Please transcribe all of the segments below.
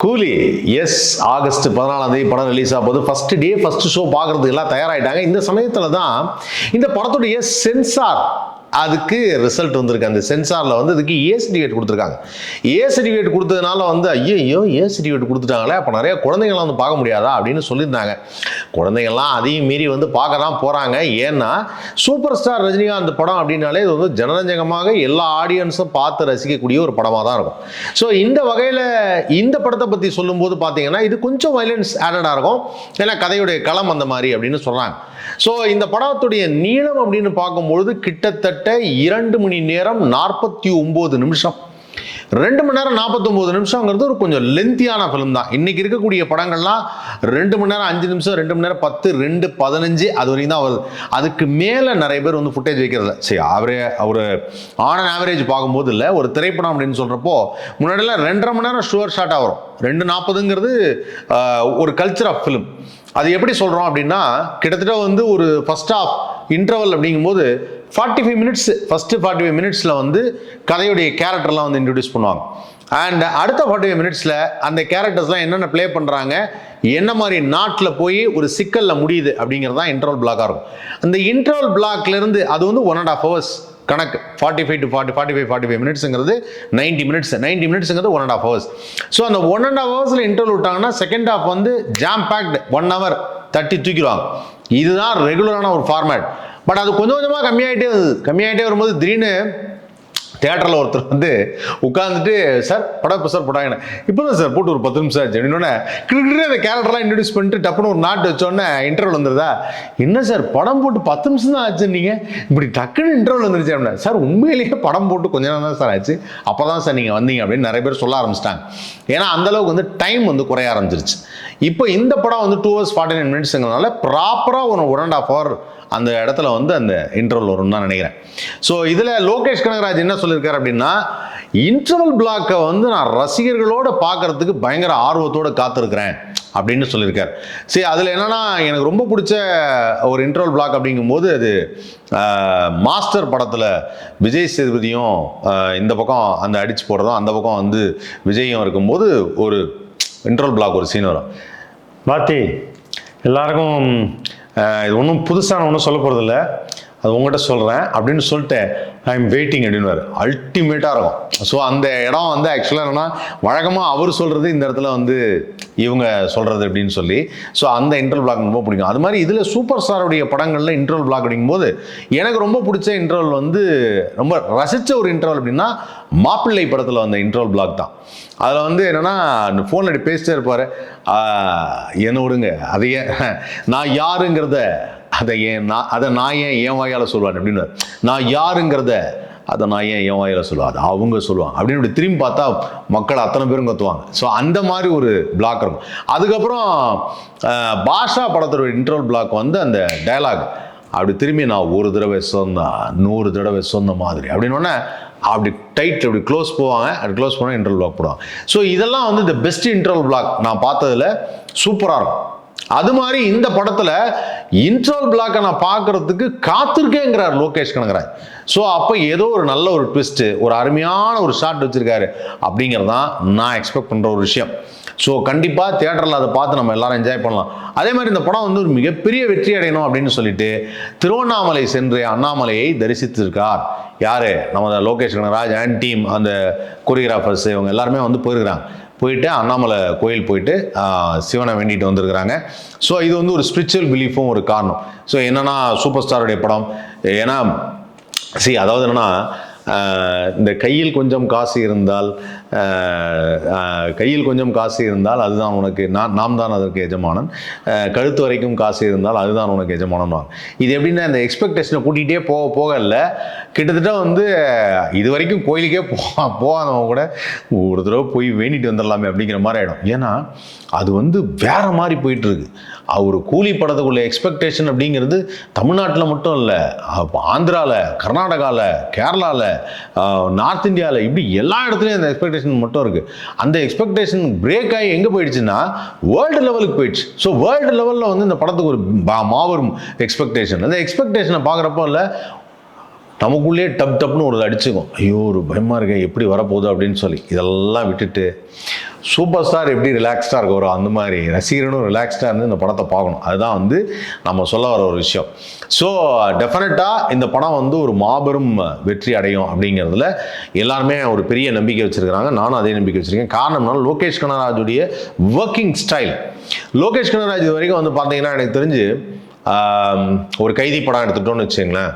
கூலி S August 14 படம் release ஆகுது. ஃபர்ஸ்ட் டே ஃபர்ஸ்ட் ஷோ பார்க்கறதுக்கு எல்லாம் தயாராகிட்டாங்க. இந்த சமயத்தில் தான் இந்த படத்துடைய சென்சார் அதுக்கு ரிசல்ட் வந்திருக்கு. அந்த சென்சாரில் வந்து இதுக்கு ஏ சர்டிஃபிகேட் கொடுத்துருக்காங்க. ஏ சர்டிஃபிகேட் கொடுத்ததுனால வந்து ஐயோ ஏ சர்டிஃபிகேட் கொடுத்துட்டாங்களே, அப்போ நிறைய குழந்தைங்களாம் வந்து பார்க்க முடியாதா அப்படின்னு சொல்லியிருந்தாங்க. குழந்தைங்கள்லாம் அதையும் மீறி வந்து பார்க்க தான் போகிறாங்க. ஏன்னா சூப்பர் ஸ்டார் ரஜினிகாந்த் படம் அப்படின்னாலே இது வந்து ஜனரஞ்சகமாக எல்லா ஆடியன்ஸும் பார்த்து ரசிக்கக்கூடிய ஒரு படமாக தான் இருக்கும். ஸோ இந்த வகையில் இந்த படத்தை பற்றி சொல்லும்போது பார்த்தீங்கன்னா இது கொஞ்சம் வைலன்ஸ் ஆடடாக இருக்கும். ஏன்னா கதையுடைய களம் அந்த மாதிரி அப்படின்னு சொல்கிறாங்க. ஸோ இந்த படத்துடைய நீளம் அப்படின்னு பார்க்கும்பொழுது கிட்டத்தட்ட 2 மணி நேரம் 49 நிமிஷம். 2 மணி நேரம் 49 நிமிஷங்கிறது ஒரு கொஞ்சம் லென்த்தியான ஃபிலிம் தான். இன்னைக்கு இருக்கக்கூடிய படங்கள்லாம் 2 மணி நேரம் 5 நிமிஷம், 2 மணி நேரம் 10, 2, 15 அது வரைக்கும் தான் வருது. அதுக்கு மேலே நிறைய பேர் வந்து ஃபுட்டேஜ் வைக்கிறது. சரி, அவர் ஆன் அண்ட் ஆவரேஜ் பார்க்கும்போது இல்லை, ஒரு திரைப்படம் அப்படின்னு சொல்கிறப்போ முன்னாடியெல்லாம் 2.5 மணி நேரம் ஷுவர் ஷார்ட்டாக வரும். 2:40ங்கிறது ஒரு கல்ச்சர் ஆஃப் ஃபிலிம். அது எப்படி சொல்கிறோம் அப்படின்னா கிட்டத்தட்ட வந்து ஒரு ஃபர்ஸ்ட் ஆஃப் இன்டர்வல் அப்படிங்கும்போது 45 மினிட்ஸ், ஃபர்ஸ்ட் 45 மினிட்ஸில் வந்து கதையுடைய கேரக்டர்லாம் வந்து இன்ட்ரடியூஸ் பண்ணுவாங்க. அண்ட் அடுத்த 45 மினிட்ஸில் அந்த கேரக்டர்ஸ்லாம் என்னென்ன ப்ளே பண்ணுறாங்க, என்ன மாதிரி நாட்டில் போய் ஒரு சிக்கலில் முடியுது அப்படிங்கிறது தான் இன்டர்வல் பிளாக்காக இருக்கும். அந்த இன்டர்வல் பிளாக்லேருந்து அது வந்து 1.5 hours கணக்கு. 45 மினிட்ஸுங்கிறது 90 மினிட்ஸ், 90 மினிட்ஸுங்கிறது 1.5 hours. ஸோ அந்த 1.5 hours இன்டர்வல் விட்டாங்கன்னா செகண்ட் ஹாஃப் வந்து ஜாம் பேக்டு 1 hour தட்டி தூக்கிடுவாங்க. இதுதான் ரெகுலரான ஒரு ஃபார்மேட். பட் அது கொஞ்சம் கொஞ்சமாக கம்மியாகிட்டே வரும்போது திடீர்னு தியேட்டரில் ஒருத்தர் வந்து உட்காந்துட்டு சார் படம் இப்போ சார் போட்டாங்க, இப்போ தான் சார் போட்டு ஒரு 10 நிமிஷம் ஆச்சு அப்படின்னோடனே கிட்ட அந்த கேரக்டர்லாம் இன்ட்ரடியூஸ் பண்ணிட்டு டப்புன்னு ஒரு நாட்டு வச்சோடனே இன்டர்வல் வந்துருதா. என்ன சார் படம் போட்டு 10 நிமிஷம் தான் ஆச்சு, நீங்கள் இப்படி டக்குன்னு இன்டர்வல் வந்துருச்சு அப்படின்னா, சார் உண்மையிலேயே படம் போட்டு கொஞ்ச நேரம் தான் சார் ஆச்சு, அப்போ தான் சார் நீங்கள் வந்தீங்க அப்படின்னு நிறைய பேர் சொல்ல ஆரம்பிச்சிட்டாங்க. ஏன்னா அந்தளவுக்கு வந்து டைம் வந்து குறைய ஆரம்பிச்சிருச்சு. இப்போ இந்த படம் வந்து 2 hours 49 மினிட்ஸுங்கிறதுனால ப்ராப்பராக ஒரு 1.5 hour அந்த இடத்துல வந்து அந்த இன்டர்வல் வரும்னு தான் நினைக்கிறேன். ஸோ இதில் லோகேஷ் கனகராஜ் என்ன சொல்லியிருக்காரு அப்படின்னா, இன்டர்வல் பிளாக்கை வந்து நான் ரசிகர்களோடு பார்க்கறதுக்கு பயங்கர ஆர்வத்தோடு காத்திருக்கிறேன் அப்படின்னு சொல்லியிருக்காரு. சரி, அதில் என்னன்னா எனக்கு ரொம்ப பிடிச்ச ஒரு இன்டர்வல் பிளாக் அப்படிங்கும்போது அது மாஸ்டர் படத்தில் விஜய் சேதுபதியும் இந்த பக்கம் அந்த அடிச்சு போடுறதும் அந்த பக்கம் வந்து விஜயும் இருக்கும்போது ஒரு இன்டர்வல் பிளாக் ஒரு சீன் வரும். பாத்தி எல்லாருக்கும் இது ஒன்றும் புதுசான ஒன்றும் சொல்ல போகிறதில்ல, அது உங்கள்கிட்ட சொல்கிறேன் அப்படின்னு சொல்லிட்டு ஐ எம் வெயிட்டிங் அப்படின்னு அல்டிமேட்டாக இருக்கும். ஸோ அந்த இடம் வந்து ஆக்சுவலாக என்னென்னா வழக்கமாக அவர் சொல்கிறது இந்த இடத்துல வந்து இவங்க சொல்கிறது அப்படின்னு சொல்லி, ஸோ அந்த இன்டர்வல் பிளாக் ரொம்ப பிடிக்கும். அது மாதிரி இதில் சூப்பர் ஸ்டாருடைய படங்களில் இன்டர்வல் பிளாக் அப்படிங்கும்போது எனக்கு ரொம்ப பிடிச்ச இன்டர்வல் வந்து ரொம்ப ரசித்த ஒரு இன்டர்வல் அப்படின்னா மாப்பிள்ளை படத்தில் வந்த இன்டர்வல் பிளாக் தான். அதில் வந்து என்னென்னா ஃபோன் அடி பேசிட்டே இருப்பார், என்ன விடுங்க அதையே நான் யாருங்கிறத அதை நான் ஏன் என் வாயால் சொல்லுவேன் அப்படின்னு, நான் யாருங்கிறத அதை நான் ஏன் என் வாயில சொல்லுவேன், அது அவங்க சொல்லுவாங்க அப்படின்னு இப்படி திரும்பி பார்த்தா மக்கள் அத்தனை பேரும் கத்துவாங்க. ஸோ அந்த மாதிரி ஒரு பிளாக் இருக்கும். அதுக்கப்புறம் பாஷா படத்தோட இன்டர்வல் பிளாக் வந்து அந்த டயலாக் அப்படி திரும்பி நான் ஒரு தடவை சொன்னா 100 தடவை சொன்ன மாதிரி அப்படின்னோடனே அப்படி டைட் அப்படி க்ளோஸ் போவாங்க, அப்படி க்ளோஸ் போனால் இன்டர்வல் பிளாக் போடுவாங்க. ஸோ இதெல்லாம் வந்து இந்த பெஸ்ட் இன்டர்வல் பிளாக் நான் பார்த்ததில் சூப்பராக இருக்கும். அது மாதிரி இந்த படத்தில் இன்டர்வல் பிளாக்கை நான் பார்க்கறதுக்கு காத்திருக்கேங்கிறார் லோகேஷ் கனகராஜ். ஸோ அப்போ ஏதோ ஒரு நல்ல ஒரு ட்விஸ்ட்டு, ஒரு அருமையான ஒரு ஷாட் வச்சுருக்காரு அப்படிங்கிறது தான் நான் எக்ஸ்பெக்ட் பண்ணுற ஒரு விஷயம். ஸோ கண்டிப்பாக தியேட்டரில் அதை பார்த்து நம்ம எல்லாரும் என்ஜாய் பண்ணலாம். அதே மாதிரி இந்த படம் வந்து ஒரு மிகப்பெரிய வெற்றி அடையணும் அப்படின்னு சொல்லிட்டு திருவண்ணாமலை சென்று அண்ணாமலையை தரிசித்திருக்கார். யார்? நம்ம லோகேஷ் கனகராஜ் அண்ட் டீம், அந்த கொரியோகிராஃபர்ஸ் இவங்க எல்லாருமே வந்து போயிருக்கிறாங்க. போயிட்டு அண்ணாமலை கோயில் போயிட்டு சிவனை வேண்டிட்டு வந்திருக்கிறாங்க. ஸோ இது வந்து ஒரு ஸ்பிரிச்சுவல் பிலீஃபும் ஒரு காரணம். ஸோ என்னென்னா சூப்பர் ஸ்டாருடைய படம், ஏன்னா அதாவது என்னென்னா இந்த கையில் கொஞ்சம் காசு இருந்தால் அதுதான் உனக்கு நாம் தான் அதற்கு எஜமானன், கழுத்து வரைக்கும் காசு இருந்தால் அதுதான் உனக்கு எஜமானன். இது எப்படின்னா இந்த எக்ஸ்பெக்டேஷனை கூட்டிகிட்டே போக இல்லை, கிட்டத்தட்ட வந்து இது வரைக்கும் கோயிலுக்கே போகாதவங்க கூட ஒரு தடவை போய் வேண்டிட்டு வந்துடலாமே அப்படிங்கிற மாதிரி ஆகிடும். ஏன்னா அது வந்து வேற மாதிரி போயிட்டுருக்கு. ஒரு கூலி படத்துக்குள்ள எக்ஸ்பெக்டேஷன் அப்படிங்கிறது தமிழ்நாட்டில் மட்டும் இல்லை, ஆந்திராவில், கர்நாடகாவில், கேரளாவில், நார்த் இந்தியாவில், இப்படி எல்லா இடத்துலையும் அந்த எக்ஸ்பெக்டேஷன் மட்டும் இருக்குது. அந்த எக்ஸ்பெக்டேஷன் பிரேக் ஆகி எங்கே போயிடுச்சுன்னா வேர்ல்டு லெவலுக்கு போயிடுச்சு. ஸோ வேர்ல்டு லெவலில் வந்து இந்த படத்துக்கு ஒரு மாபெரும் எக்ஸ்பெக்டேஷன். அந்த எக்ஸ்பெக்டேஷனை பார்க்குறப்போ இல்லை நமக்குள்ளே டப்னு ஒரு அடிச்சுக்கும், ஐயோ ஒரு பயமாக இருக்கேன் எப்படி வரப்போகுது அப்படின்னு சொல்லி. இதெல்லாம் விட்டுட்டு சூப்பர் ஸ்டார் எப்படி ரிலாக்ஸ்டாக இருக்க வரும் அந்த மாதிரி ரசிகரனும் ரிலாக்ஸ்டாக இருந்து இந்த படத்தை பார்க்கணும். அதுதான் வந்து நம்ம சொல்ல வர ஒரு விஷயம். ஸோ டெஃபினட்டாக இந்த படம் வந்து ஒரு மாபெரும் வெற்றி அடையும் அப்படிங்கிறதுல எல்லாருமே ஒரு பெரிய நம்பிக்கை வச்சுருக்கிறாங்க. நானும் அதே நம்பிக்கை வச்சுருக்கேன். காரணம்னா லோகேஷ் கனகராஜுடைய ஒர்க்கிங் ஸ்டைல். லோகேஷ் கனகராஜ் இது வரைக்கும் வந்து பார்த்தீங்கன்னா எனக்கு தெரிஞ்சு ஒரு கைதி படம் எடுத்துட்டோன்னு வச்சுங்களேன்,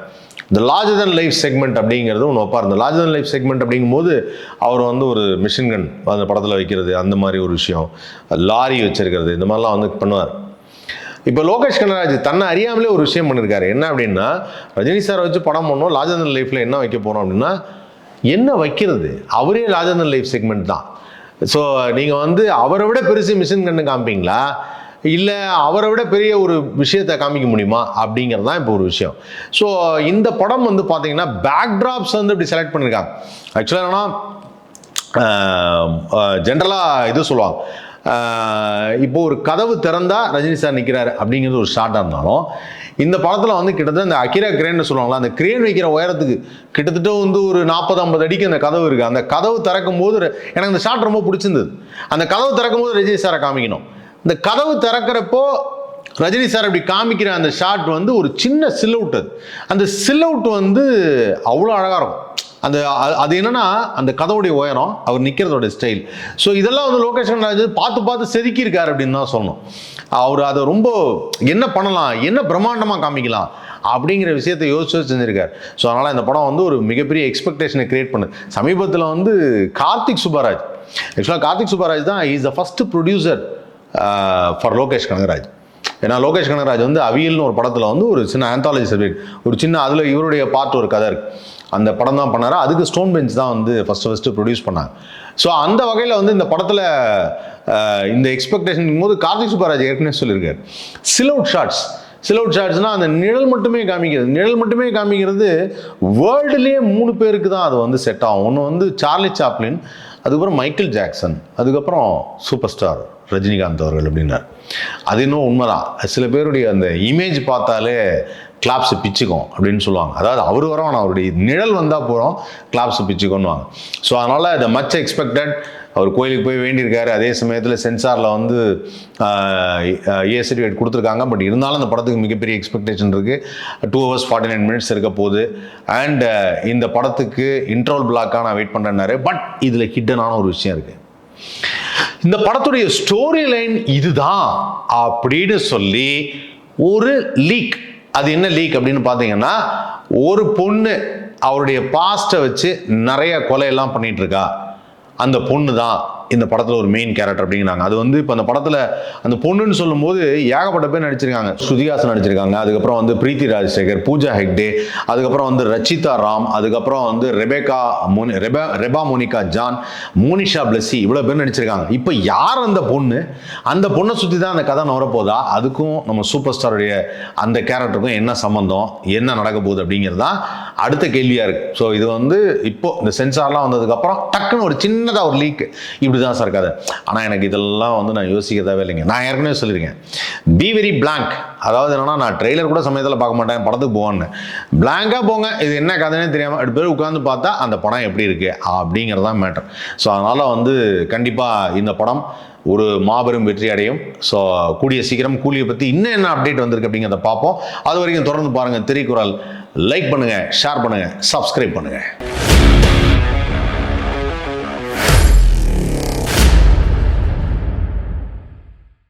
இந்த லார்ஜர் தன் லைஃப் செக்மெண்ட் அப்படிங்கிறது ஒன்று வைப்பார். இந்த லார்ஜர் தன் லைஃப் செக்மெண்ட் அப்படிங்கும்போது அவர் வந்து ஒரு மிஷின் கன் அந்த படத்தில் வைக்கிறது, அந்த மாதிரி ஒரு விஷயம், லாரி வச்சிருக்கிறது, இந்த மாதிரிலாம் வந்து பண்ணுவார். இப்போ லோகேஷ் கனகராஜ் தன்னை அறியாமலே ஒரு விஷயம் பண்ணியிருக்காரு. என்ன அப்படின்னா, ரஜினி சாரை வச்சு படம் பண்ணோம், லார்ஜர் தன் லைஃப்பில் என்ன வைக்க போகிறோம் அப்படின்னா, என்ன வைக்கிறது, அவரே லார்ஜர் தன் லைஃப் செக்மெண்ட் தான். ஸோ நீங்கள் வந்து அவரை விட பெருசு மிஷின் கன்னு காமிப்பீங்களா, இல்லை அவரை விட பெரிய ஒரு விஷயத்தை காமிக்க முடியுமா அப்படிங்கிறது தான் இப்போ ஒரு விஷயம். ஸோ இந்த படம் வந்து பார்த்தீங்கன்னா பேக்ட்ராப்ஸ் வந்து இப்படி செலக்ட் பண்ணியிருக்காங்க. ஆக்சுவலாக என்னன்னா ஜென்ரலாக இது சொல்லுவாங்க, இப்போ ஒரு கதவு திறந்தா ரஜினி சார் நிற்கிறாரு அப்படிங்கிறது ஒரு ஷார்ட்டாக இருந்தாலும், இந்த படத்தில் வந்து கிட்டத்தட்ட இந்த அகிரா கிரேன்னு சொல்லுவாங்களா, அந்த கிரேன் வைக்கிற உயரத்துக்கு கிட்டத்தட்ட வந்து ஒரு 40-50 அடிக்கு அந்த கதவு இருக்குது. அந்த கதவு திறக்கும் போது எனக்கு அந்த ஷாட் ரொம்ப பிடிச்சிருந்தது. அந்த கதவு திறக்கும் போது ரஜினி சாரை காமிக்கணும். இந்த கதவு திறக்கிறப்போ ரஜினி சார் அப்படி காமிக்கிற அந்த ஷாட் வந்து ஒரு சின்ன சில் அவுட். அந்த சில் அவுட் வந்து அவ்வளோ அழகாக இருக்கும். அது என்னன்னா அந்த கதவுடைய உயரம், அவர் நிற்கிறதோட ஸ்டைல். ஸோ இதெல்லாம் வந்து லோகேஷ் கனகராஜ் பார்த்து செதுக்கியிருக்காரு அப்படின்னு தான் சொல்லணும். அவர் அதை ரொம்ப என்ன பண்ணலாம், என்ன பிரம்மாண்டமாக காமிக்கலாம் அப்படிங்கிற விஷயத்தை யோசிச்சு செஞ்சிருக்காரு. ஸோ அதனால் இந்த படம் வந்து ஒரு மிகப்பெரிய எக்ஸ்பெக்டேஷனை கிரியேட் பண்ணுது. சமீபத்தில் வந்து கார்த்திக் சுப்பராஜ், ஆக்சுவலாக கார்த்திக் சுப்பராஜ் தான் is the first producer for Lokesh Kanagaraj. ஏன்னா லோகேஷ் கனகராஜ் வந்து அவியல்னு ஒரு படத்தில் வந்து ஒரு சின்ன ஆந்தாலஜி சப்ஜெக்ட், ஒரு சின்ன அதில் இவருடைய பார்ட் ஒரு கதை இருக்குது, அந்த படம் தான் பண்ணாரு. அதுக்கு ஸ்டோன் பெஞ்ச் தான் வந்து ஃபஸ்ட்டு ப்ரொடியூஸ் பண்ணாங்க. ஸோ அந்த வகையில் வந்து இந்த படத்தில் இந்த எக்ஸ்பெக்டேஷன் போது கார்த்திக் சுப்பராஜ் ஏற்கனவே சொல்லியிருக்காரு, சில் அவுட் ஷாட்ஸ்னால் அந்த நிழல் மட்டுமே காமிக்கிறது வேர்ல்டுலேயே 3 பேருக்கு தான் அது வந்து செட் ஆகும். ஒன்று வந்து சார்லி சாப்ளின், அதுக்கப்புறம் மைக்கேல் ஜாக்சன், அதுக்கப்புறம் சூப்பர் ஸ்டார் ரஜினிகாந்த் அவர்கள் அப்படின்னார். அது இன்னும் உண்மைதான். சில பேருடைய அந்த இமேஜ் பார்த்தாலே கிளாப்ஸ் பிச்சுக்கும் அப்படின்னு சொல்லுவாங்க. அதாவது அவர் வரவன் அவருடைய நிழல் வந்தால் போகிறோம் கிளாப்ஸ் பிச்சுக்கோன்னுவாங்க. ஸோ அதனால் த மச் எக்ஸ்பெக்டட். அவர் கோயிலுக்கு போய் வேண்டியிருக்காரு. அதே சமயத்தில் சென்சாரில் வந்து ஏ சர்டிஃபிகேட் கொடுத்துருக்காங்க. பட் இருந்தாலும் அந்த படத்துக்கு மிகப்பெரிய எக்ஸ்பெக்டேஷன் இருக்குது. 2 hours 49 minutes இருக்க போகுது. அண்ட் இந்த படத்துக்கு இன்ட்ரோல் பிளாக்காக நான் வெயிட் பண்ணுறேன்னாரு. பட் இதில் ஹிட்டனான ஒரு விஷயம் இருக்குது. இந்த படத்துடைய ஸ்டோரி லைன் இதுதான் அப்படின்னு சொல்லி ஒரு லீக். அது என்ன லீக் அப்படின்னு பார்த்தீங்கன்னா, ஒரு பொண்ணு அவருடைய பாஸ்ட்டை வச்சு நிறைய கொலையெல்லாம் பண்ணிட்டு இருக்கா, அந்த பொண்ணு தான் இந்த படத்தில் ஒரு மெயின் கேரக்டர் அப்படிங்கிறாங்க. அது வந்து இப்போ அந்த படத்தில் அந்த பொண்ணுன்னு சொல்லும்போது ஏகப்பட்ட பேர் நடிச்சிருக்காங்க. ஸ்ருதிஹாசன் நடிச்சிருக்காங்க, அதுக்கப்புறம் வந்து பிரீத்தி ராஜசேகர், பூஜா ஹெக்டே, அதுக்கப்புறம் வந்து ரச்சிதா ராம், அதுக்கப்புறம் வந்து ரெபா மோனிகா ஜான், மோனிஷா பிளஸி, இவ்வளோ பேர் நடிச்சிருக்காங்க. இப்போ யார் அந்த பொண்ணு, அந்த பொண்ணை சுற்றி தான் அந்த கதை நவரப்போதா, அதுக்கும் நம்ம சூப்பர் ஸ்டாருடைய அந்த கேரக்டருக்கும் என்ன சம்பந்தம், என்ன நடக்க போகுது அப்படிங்கிறது தான் அடுத்த கேள்வியாக இருக்குது. ஸோ இது வந்து இப்போ இந்த சென்சார்லாம் வந்ததுக்கப்புறம் டக்குன்னு ஒரு சின்னதாக ஒரு லீக் இப்படி தான் சார் கதை. ஆனால் எனக்கு இதெல்லாம் வந்து நான் யோசிக்க தேவையில்லைங்க. நான் ஏற்கனவே சொல்லியிருக்கேன், பி வெரி பிளாங்க். அதாவது என்னன்னா, நான் ட்ரெய்லர் கூட சமயத்தில் பார்க்க மாட்டேன், படத்துக்கு போவேன்னு. பிளாங்காக போங்க, இது என்ன கதைனே தெரியாமல் அடுத்த பேர் உட்காந்து பார்த்தா அந்த படம் எப்படி இருக்குது அப்படிங்கிறது தான் மேட்டர். ஸோ அதனால் வந்து கண்டிப்பாக இந்த படம் ஒரு மாபெரும் வெற்றி அடையும். ஸோ கூடிய சீக்கிரம் கூலியை பற்றி இன்னும் என்ன அப்டேட் வந்திருக்கு அப்படிங்கிறத பார்ப்போம். அது வரைக்கும் தொடர்ந்து பாருங்கள் திரைக்குறள். லைக் பண்ணுங்கள், ஷேர் பண்ணுங்கள், சப்ஸ்கிரைப் பண்ணுங்கள்.